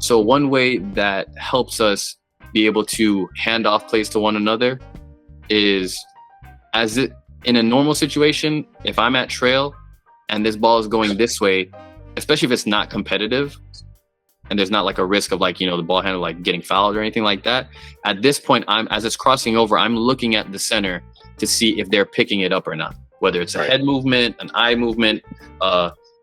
So one way that helps us be able to hand off plays to one another is in a normal situation, if I'm at trail and this ball is going this way, especially if it's not competitive and there's not like a risk of like, the ball handler like getting fouled or anything like that. At this point, as it's crossing over, I'm looking at the center to see if they're picking it up or not, whether it's a head movement, an eye movement,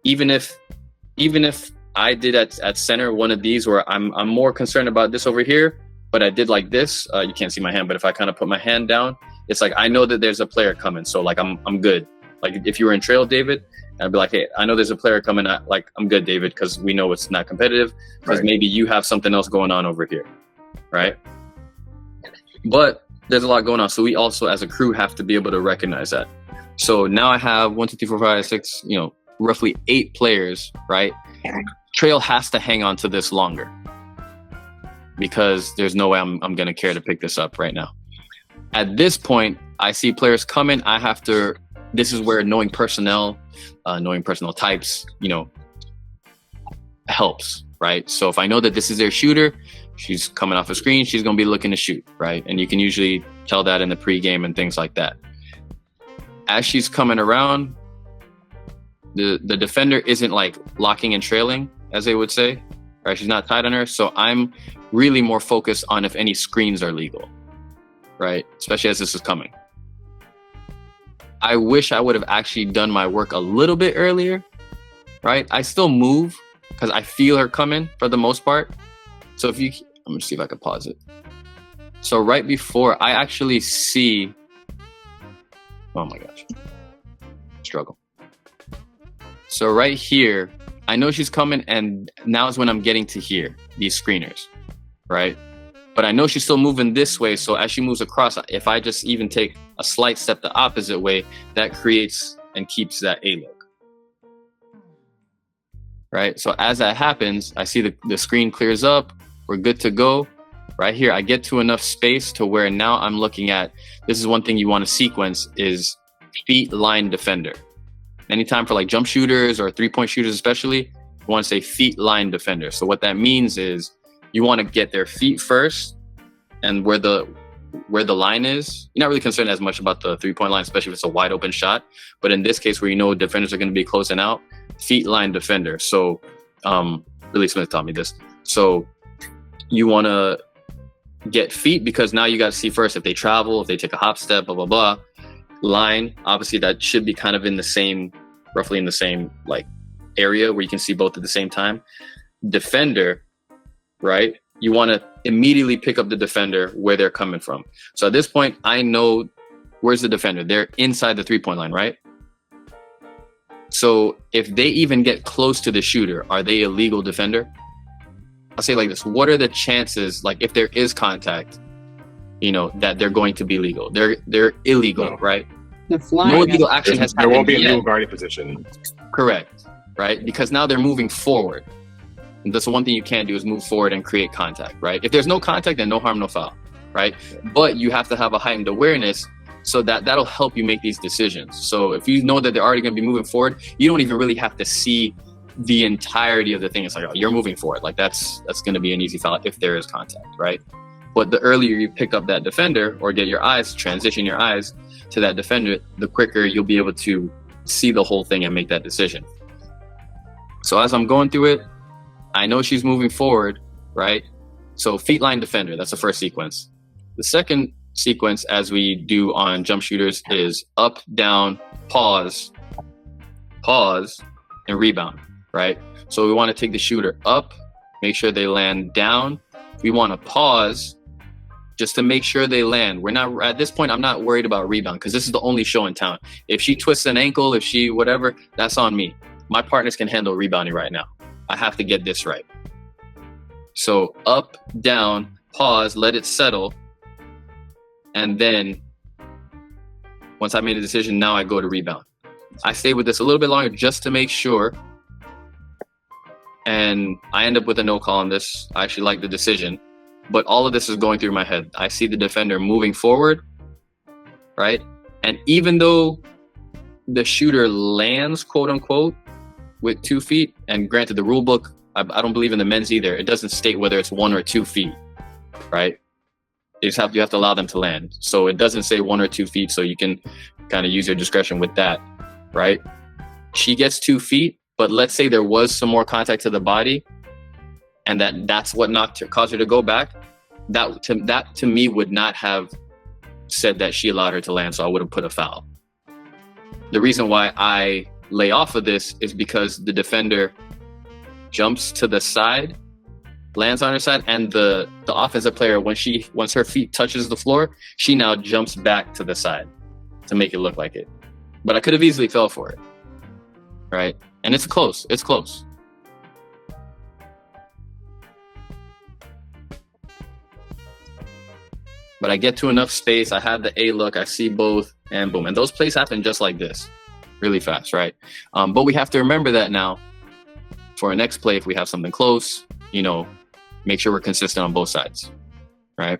even if I did at center one of these where I'm more concerned about this over here, but I did like this. You can't see my hand, but if I kind of put my hand down, it's like I know that there's a player coming, so like I'm good. Like if you were in trail, David, I'd be like, hey, I know there's a player coming. I'm good, David, because we know it's not competitive. Because maybe you have something else going on over here, right? But there's a lot going on, so we also, as a crew, have to be able to recognize that. So now I have 1, 2, 3, 4, 5, 6, roughly 8 players, right? Trail has to hang on to this longer because there's no way I'm gonna care to pick this up right now. At this point, I see players coming. This is where knowing personnel types, helps, right? So if I know that this is their shooter, she's coming off a screen, she's going to be looking to shoot, right? And you can usually tell that in the pregame and things like that. As she's coming around, the defender isn't like locking and trailing, as they would say, right? She's not tight on her. So I'm really more focused on if any screens are legal, right? Especially as this is coming. I wish I would have actually done my work a little bit earlier, right? I still move because I feel her coming for the most part. So I'm gonna see if I can pause it. So right before I actually see, oh my gosh, struggle. So right here, I know she's coming, and now is when I'm getting to here, these screeners, right? But I know she's still moving this way. So as she moves across, if I just even take a slight step the opposite way, that creates and keeps that A look. Right? So as that happens, I see the screen clears up. We're good to go. Right here, I get to enough space to where now I'm looking at, this is one thing you want to sequence is feet line defender. Anytime for like jump shooters or 3-point shooters especially, you want to say feet line defender. So what that means is you want to get their feet first, and where the line is, you're not really concerned as much about the 3-point line, especially if it's a wide open shot. But in this case, where defenders are going to be closing out, feet line defender. So Billy Smith taught me this. So you want to get feet because now you got to see first if they travel, if they take a hop step, blah, blah, blah. Line, obviously that should be kind of roughly in the same like area where you can see both at the same time. Defender, right? You want to immediately pick up the defender where they're coming from. So at this point, I know where's the defender. They're inside the 3-point line, right? So if they even get close to the shooter, are they a legal defender? I'll say like this. What are the chances, like if there is contact, that they're going to be legal? They're illegal, right? No illegal action has happened. There won't be a legal guarding position. Correct, right? Because now they're moving forward. And that's the one thing you can't do is move forward and create contact, right? If there's no contact, then no harm, no foul, right? But you have to have a heightened awareness so that'll help you make these decisions. So if you know that they're already going to be moving forward, you don't even really have to see the entirety of the thing. It's like, oh, you're moving forward. Like that's going to be an easy foul if there is contact, right? But the earlier you pick up that defender or transition your eyes to that defender, the quicker you'll be able to see the whole thing and make that decision. So as I'm going through it, I know she's moving forward, right? So feet line defender, that's the first sequence. The second sequence, as we do on jump shooters, is up, down, pause, and rebound, right? So we want to take the shooter up, make sure they land down. We want to pause just to make sure they land. We're not, at this point, I'm not worried about rebound because this is the only show in town. If she twists an ankle, if she whatever, that's on me. My partners can handle rebounding right now. I have to get this right. So up, down, pause, let it settle. And then once I made a decision, now I go to rebound. I stay with this a little bit longer just to make sure. And I end up with a no call on this. I actually like the decision. But all of this is going through my head. I see the defender moving forward, right? And even though the shooter lands, quote unquote, with 2 feet, and granted the rule book, I don't believe in the men's either. It doesn't state whether it's 1 or 2 feet, right? You have to allow them to land. So it doesn't say 1 or 2 feet. So you can kind of use your discretion with that, right? She gets 2 feet, but let's say there was some more contact to the body, and that's what caused her to go back. That to me would not have said that she allowed her to land. So I would have put a foul. The reason why I lay off of this is because the defender jumps to the side, lands on her side, and the offensive player, once her feet touches the floor, she now jumps back to the side to make it look like it. But I could have easily fell for it, right? And it's close. It's close. But I get to enough space. I have the A look. I see both, and boom. And those plays happen just like this, really fast, right? But we have to remember that now for our next play, if we have something close, make sure we're consistent on both sides, right?